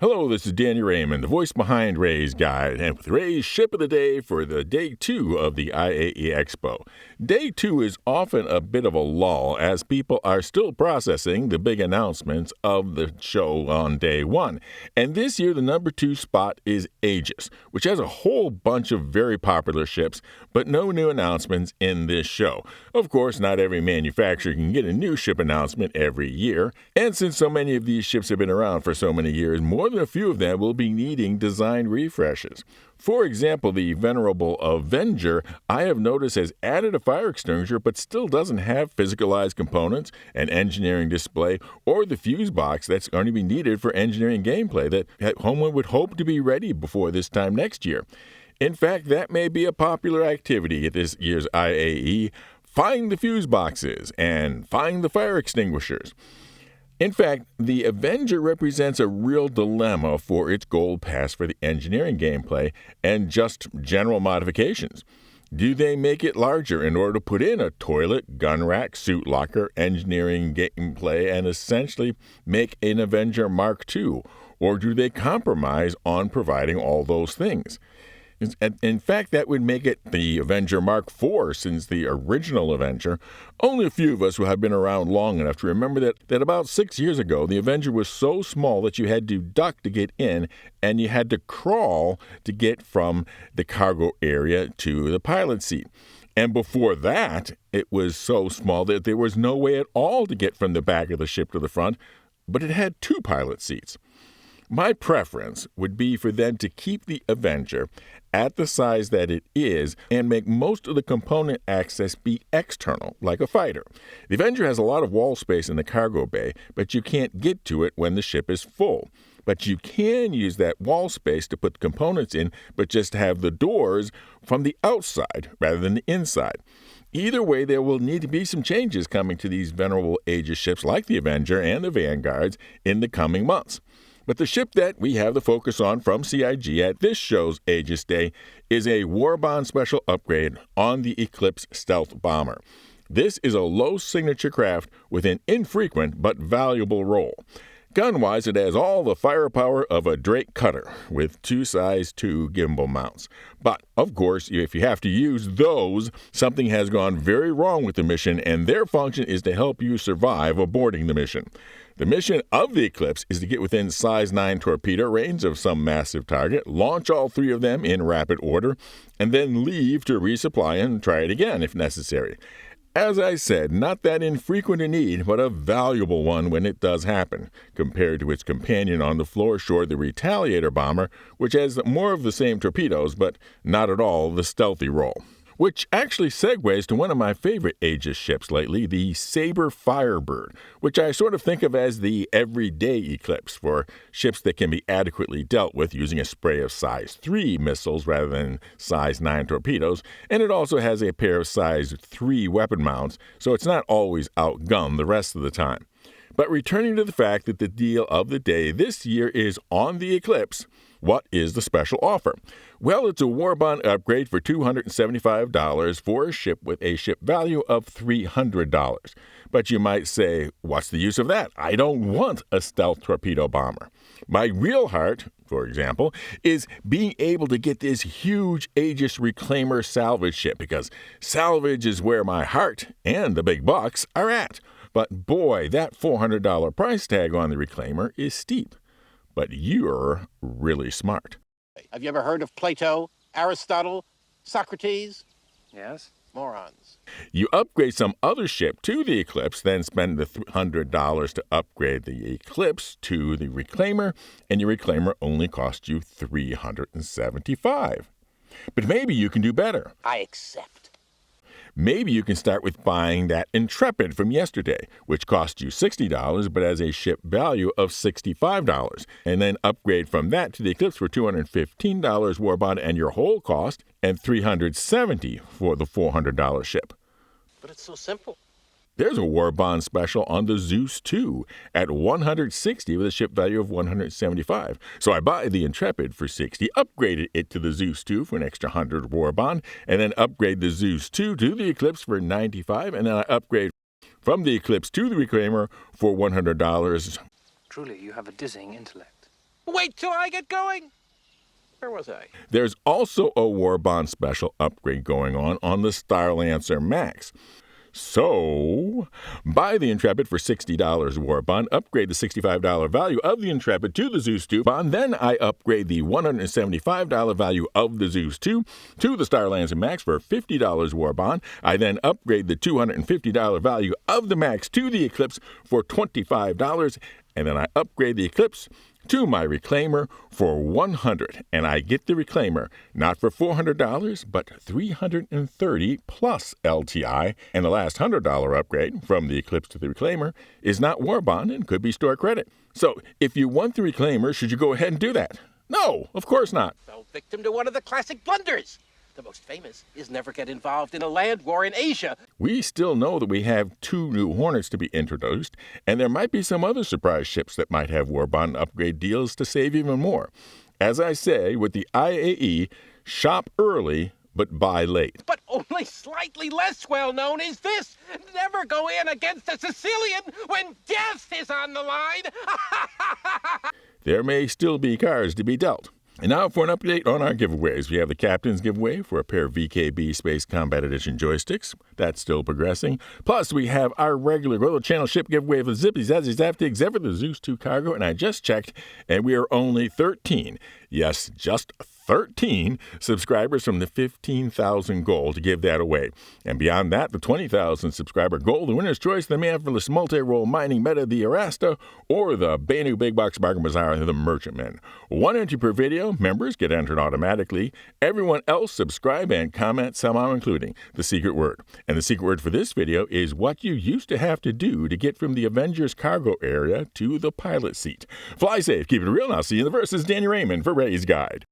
Hello, this is Danny Raymond, the voice behind Ray's Guide, and with Ray's Ship of the Day for the Day 2 of the IAE Expo. Day 2 is often a bit of a lull as people are still processing the big announcements of the show on Day 1. And this year, the number 2 spot is Aegis, which has a whole bunch of very popular ships, but no new announcements in this show. Of course, not every manufacturer can get a new ship announcement every year, and since so many of these ships have been around for so many years, more than a few of them will be needing design refreshes. For example, the venerable Avenger, I have noticed, has added a fire extinguisher but still doesn't have physicalized components, an engineering display, or the fuse box that's going to be needed for engineering gameplay that Homeland would hope to be ready before this time next year. In fact, that may be a popular activity at this year's IAE. Find the fuse boxes and find the fire extinguishers. In fact, the Avenger represents a real dilemma for its gold pass for the engineering gameplay and just general modifications. Do they make it larger in order to put in a toilet, gun rack, suit locker, engineering gameplay, and essentially make an Avenger Mark II? Or do they compromise on providing all those things? In fact, that would make it the Avenger Mark IV since the original Avenger. Only a few of us who have been around long enough to remember that about 6 years ago, the Avenger was so small that you had to duck to get in, and you had to crawl to get from the cargo area to the pilot seat. And before that, it was so small that there was no way at all to get from the back of the ship to the front, but it had 2 pilot seats. My preference would be for them to keep the Avenger at the size that it is and make most of the component access be external, like a fighter. The Avenger has a lot of wall space in the cargo bay, but you can't get to it when the ship is full. But you can use that wall space to put components in, but just have the doors from the outside rather than the inside. Either way, there will need to be some changes coming to these venerable Aegis ships like the Avenger and the Vanguards in the coming months. But the ship that we have the focus on from CIG at this show's Aegis Day is a Warbond special upgrade on the Eclipse stealth bomber. This is a low-signature craft with an infrequent but valuable role. Gun-wise, it has all the firepower of a Drake cutter with 2 size 2 gimbal mounts. But, of course, if you have to use those, something has gone very wrong with the mission, and their function is to help you survive aborting the mission. The mission of the Eclipse is to get within size 9 torpedo range of some massive target, launch all 3 of them in rapid order, and then leave to resupply and try it again if necessary. As I said, not that infrequent a need, but a valuable one when it does happen, compared to its companion on the floor shore, the Retaliator bomber, which has more of the same torpedoes, but not at all the stealthy role. Which actually segues to one of my favorite Aegis ships lately, the Sabre Firebird, which I sort of think of as the Everyday Eclipse for ships that can be adequately dealt with using a spray of size 3 missiles rather than size 9 torpedoes, and it also has a pair of size 3 weapon mounts, so it's not always outgunned the rest of the time. But returning to the fact that the deal of the day this year is on the Eclipse, what is the special offer? Well, it's a Warbond upgrade for $275 for a ship with a ship value of $300. But you might say, what's the use of that? I don't want a stealth torpedo bomber. My real heart, for example, is being able to get this huge Aegis Reclaimer salvage ship, because salvage is where my heart and the big bucks are at. But boy, that $400 price tag on the Reclaimer is steep. But you're really smart. Have you ever heard of Plato, Aristotle, Socrates? Yes. Morons. You upgrade some other ship to the Eclipse, then spend the $100 to upgrade the Eclipse to the Reclaimer, and your Reclaimer only costs you $375. But maybe you can do better. I accept. Maybe you can start with buying that Intrepid from yesterday, which cost you $60 but has a ship value of $65, and then upgrade from that to the Eclipse for $215 Warbond and your whole cost, and $370 for the $400 ship. But it's so simple. There's a Warbond special on the Zeus 2 at $160 with a ship value of $175. So I buy the Intrepid for $60, upgraded it to the Zeus 2 for an extra $100 Warbond, and then upgrade the Zeus 2 to the Eclipse for $95, and then I upgrade from the Eclipse to the Reclaimer for $100. Truly, you have a dizzying intellect. Wait till I get going. Where was I? There's also a Warbond special upgrade going on the Starlancer Max. So, buy the Intrepid for $60 Warbond, upgrade the $65 value of the Intrepid to the Zeus 2 bond, then I upgrade the $175 value of the Zeus 2 to the Starlancer Max for $50 Warbond. I then upgrade the $250 value of the Max to the Eclipse for $25, and then I upgrade the Eclipse to my Reclaimer for $100, and I get the Reclaimer not for $400, but $330 plus LTI, and the last $100 upgrade from the Eclipse to the Reclaimer is not Warbond and could be store credit. So if you want the Reclaimer, should you go ahead and do that? No, of course not. Fell victim to one of the classic blunders. The most famous is never get involved in a land war in Asia. We still know that we have 2 new Hornets to be introduced, and there might be some other surprise ships that might have Warbond upgrade deals to save even more. As I say, with the IAE, shop early, but buy late. But only slightly less well-known is this. Never go in against a Sicilian when death is on the line. There may still be cards to be dealt. And now for an update on our giveaways. We have the Captain's giveaway for a pair of VKB Space Combat Edition joysticks. That's still progressing. Plus, we have our regular Roller Channel ship giveaway for Zippy Zazzy Zaptig, except for the Zeus 2 cargo. And I just checked, and we are only 13. Yes, just 13 subscribers from the 15,000 goal to give that away. And beyond that, the 20,000 subscriber goal, the winner's choice, the Manfulous Multi-Role Mining Meta, the Arasta, or the Banu Big Box Bargain Bazaar, the Merchantman. 1 entry per video. Members get entered automatically. Everyone else subscribe and comment, somehow including the secret word. And the secret word for this video is what you used to have to do to get from the Avengers cargo area to the pilot seat. Fly safe, keep it real, and I'll see you in the verses. Danny Raymond for Ray's Guide.